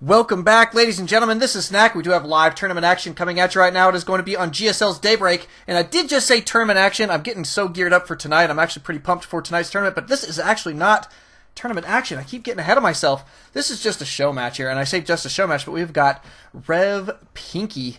Welcome back, ladies and gentlemen. This is Snack. We do have live tournament action coming at you right now. It is going to be on GSL's Daybreak. And I did just say tournament action. I'm getting so geared up for tonight. I'm actually pretty pumped for tonight's tournament. But this is actually not tournament action. I keep getting ahead of myself. This is just a show match here. And I say just a show match, but we've got RevPinky,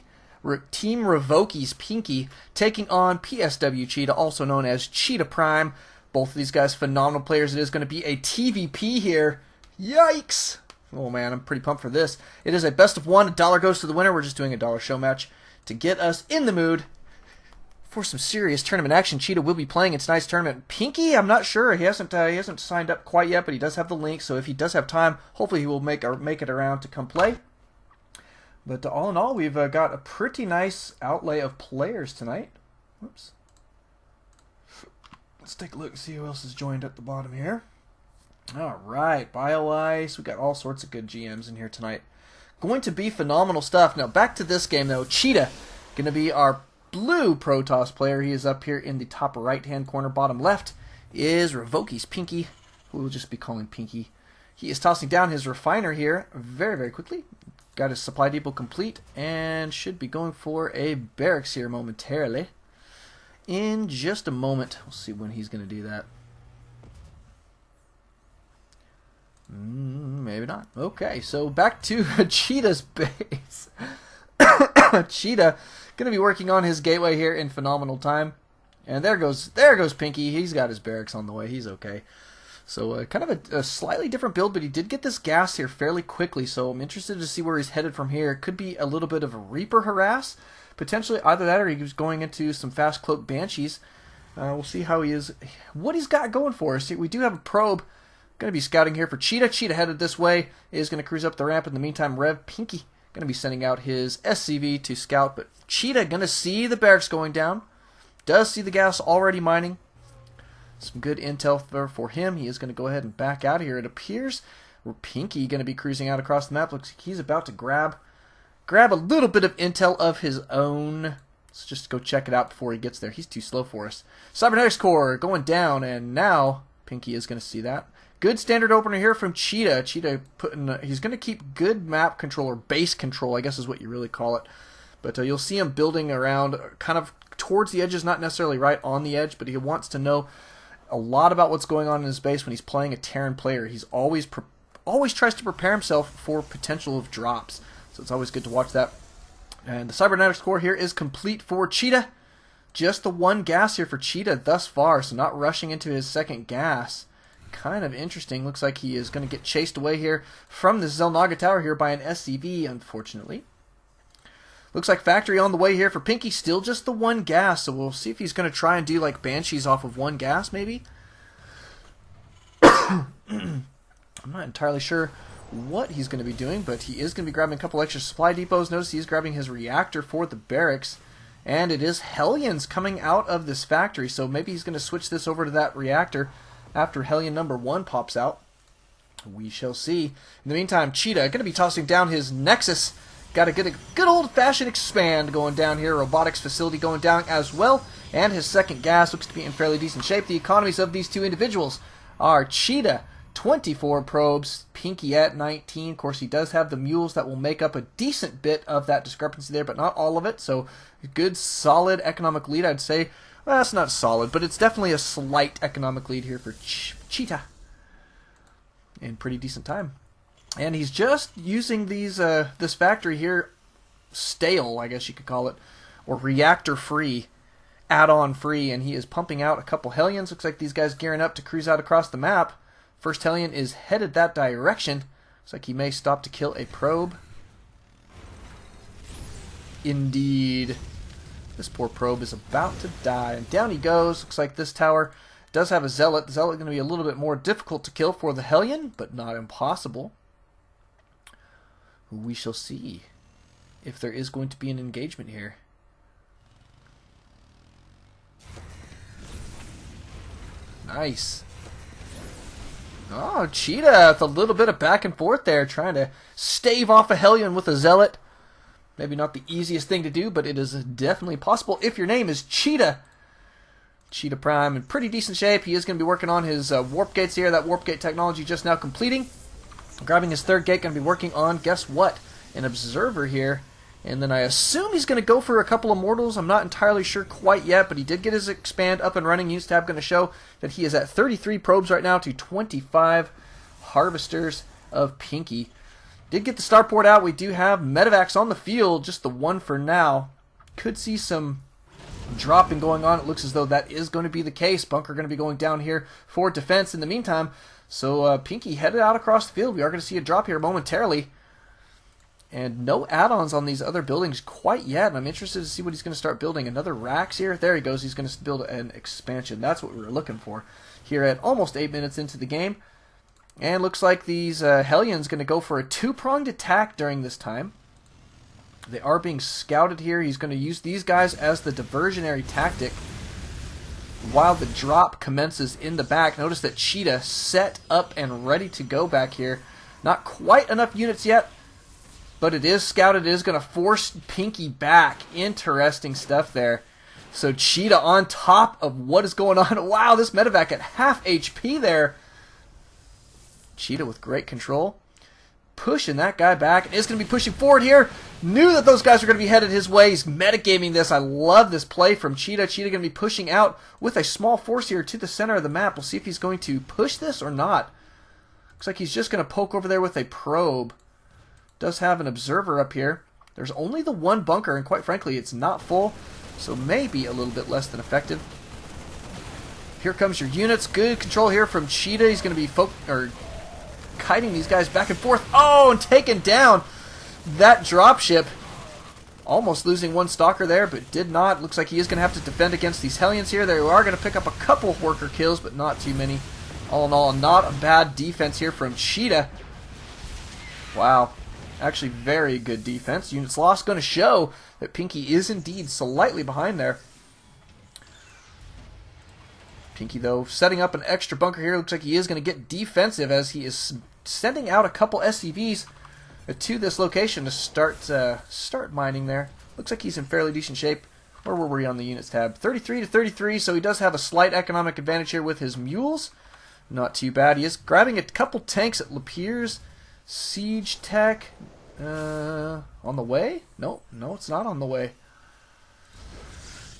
Team Revoki's Pinky, taking on PSW Cheetah, also known as ChitaPrime. Both of these guys phenomenal players. It is going to be a TVP here. Yikes! Oh man, I'm pretty pumped for this. It is a best of one. $1 goes to the winner. We're just doing a $1 show match to get us in the mood for some serious tournament action. Cheetah will be playing in tonight's tournament. Pinky, I'm not sure. He hasn't signed up quite yet, but he does have the link. So if he does have time, hopefully he will make it around to come play. But all in all, we've got a pretty nice outlay of players tonight. Whoops. Let's take a look and see who else is joined at the bottom here. Alright, BioIce. We got all sorts of good GMs in here tonight. Going to be phenomenal stuff. Now, back to this game, though. Cheetah, going to be our blue Protoss player. He is up here in the top right-hand corner. Bottom left is Revoki's Pinky, who we'll just be calling Pinky. He is tossing down his refiner here very, very quickly. Got his supply depot complete and should be going for a barracks here momentarily. In just a moment. We'll see when he's going to do that. Maybe not. Okay, so back to Cheetah's base. Cheetah going to be working on his gateway here in phenomenal time. And there goes Pinky. He's got his barracks on the way. He's okay. So kind of a slightly different build, but he did get this gas here fairly quickly. So I'm interested to see where he's headed from here. It could be a little bit of a Reaper harass. Potentially either that or he was going into some fast cloak Banshees. We'll see how he is. What he's got going for us. We do have a probe. Going to be scouting here for Cheetah. Cheetah headed this way. Is going to cruise up the ramp. In the meantime, RevPinky going to be sending out his SCV to scout. But Cheetah going to see the barracks going down. Does see the gas already mining. Some good intel for him. He is going to go ahead and back out of here. It appears Pinky going to be cruising out across the map. Looks like he's about to grab a little bit of intel of his own. Let's just go check it out before he gets there. He's too slow for us. Cybernetics core going down, and now Pinky is going to see that. Good standard opener here from Cheetah. Cheetah he's going to keep good map control, or base control, I guess is what you really call it. But you'll see him building around kind of towards the edges, not necessarily right on the edge, but he wants to know a lot about what's going on in his base when he's playing a Terran player. He's always tries to prepare himself for potential of drops. So it's always good to watch that. And the cybernetics core here is complete for Cheetah. Just the one gas here for Cheetah thus far, so not rushing into his second gas. Kind of interesting. Looks like he is going to get chased away here from the Zelnaga Tower here by an SCV, unfortunately. Looks like factory on the way here for Pinky. Still just the one gas, so we'll see if he's going to try and do like Banshees off of one gas, maybe. I'm not entirely sure what he's going to be doing, but he is going to be grabbing a couple extra supply depots. Notice he's grabbing his reactor for the barracks, and it is Hellions coming out of this factory, so maybe he's going to switch this over to that reactor after Hellion number 1 pops out. We shall see. In the meantime, Cheetah going to be tossing down his Nexus. Got to get a good old-fashioned expand going down here. Robotics facility going down as well. And his second gas looks to be in fairly decent shape. The economies of these two individuals are Cheetah, 24 probes, Pinky at 19. Of course, he does have the mules that will make up a decent bit of that discrepancy there, but not all of it. So, a good, solid economic lead, I'd say. Well, that's not solid, but it's definitely a slight economic lead here for Cheetah. In pretty decent time. And he's just using these this factory here, stale, I guess you could call it, or reactor-free, add-on-free, and he is pumping out a couple Hellions. Looks like these guys gearing up to cruise out across the map. First Hellion is headed that direction. Looks like he may stop to kill a probe. Indeed. This poor probe is about to die. And down he goes. Looks like this tower does have a Zealot. The Zealot is going to be a little bit more difficult to kill for the Hellion, but not impossible. We shall see if there is going to be an engagement here. Nice. Oh, Cheetah with a little bit of back and forth there, trying to stave off a Hellion with a Zealot. Maybe not the easiest thing to do, but it is definitely possible if your name is Cheetah. ChitaPrime in pretty decent shape. He is going to be working on his warp gates here. That warp gate technology just now completing. Grabbing his third gate, going to be working on, guess what? An observer here. And then I assume he's going to go for a couple of mortals. I'm not entirely sure quite yet, but he did get his expand up and running. Use tab going to show that he is at 33 probes right now to 25 harvesters of Pinky. Did get the starport out. We do have medevacs on the field, just the one for now. Could see some dropping going on. It looks as though that is going to be the case. Bunker going to be going down here for defense in the meantime. So Pinky headed out across the field. We are going to see a drop here momentarily. And no add-ons on these other buildings quite yet. And I'm interested to see what he's going to start building. Another racks here. There he goes. He's going to build an expansion. That's what we were looking for here at almost 8 minutes into the game. And looks like these Hellions going to go for a two-pronged attack during this time. They are being scouted here. He's going to use these guys as the diversionary tactic while the drop commences in the back. Notice that Cheetah set up and ready to go back here. Not quite enough units yet, but it is scouted. It is going to force Pinky back. Interesting stuff there. So Cheetah on top of what is going on. Wow, this medevac at half HP there. Cheetah with great control. Pushing that guy back. Is going to be pushing forward here. Knew that those guys were going to be headed his way. He's metagaming this. I love this play from Cheetah. Cheetah going to be pushing out with a small force here to the center of the map. We'll see if he's going to push this or not. Looks like he's just going to poke over there with a probe. Does have an observer up here. There's only the one bunker, and quite frankly, it's not full. So maybe a little bit less than effective. Here comes your units. Good control here from Cheetah. He's going to be kiting these guys back and forth. Oh, and taken down that dropship. Almost losing one stalker there, but did not. Looks like he is going to have to defend against these Hellions here. They are going to pick up a couple worker kills, but not too many. All in all, not a bad defense here from Cheetah. Wow. Actually, very good defense. Units lost going to show that Pinky is indeed slightly behind there. Pinky, though, setting up an extra bunker here. Looks like he is going to get defensive as he is sending out a couple SCVs to this location to start mining there. Looks like he's in fairly decent shape. Where were we on the units tab? 33 to 33, so he does have a slight economic advantage here with his mules. Not too bad. He is grabbing a couple tanks at Lapierre's siege tech. On the way? No, it's not on the way.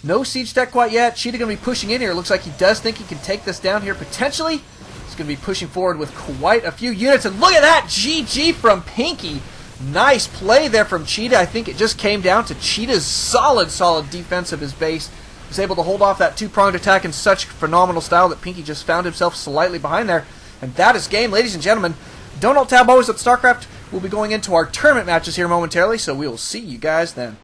No siege tech quite yet. Cheetah going to be pushing in here. Looks like he does think he can take this down here potentially. He's going to be pushing forward with quite a few units. And look at that! GG from Pinky. Nice play there from Cheetah. I think it just came down to Cheetah's solid defense of his base. He was able to hold off that two-pronged attack in such phenomenal style that Pinky just found himself slightly behind there. And that is game, ladies and gentlemen. Don't alt tab always at StarCraft. We'll be going into our tournament matches here momentarily, so we will see you guys then.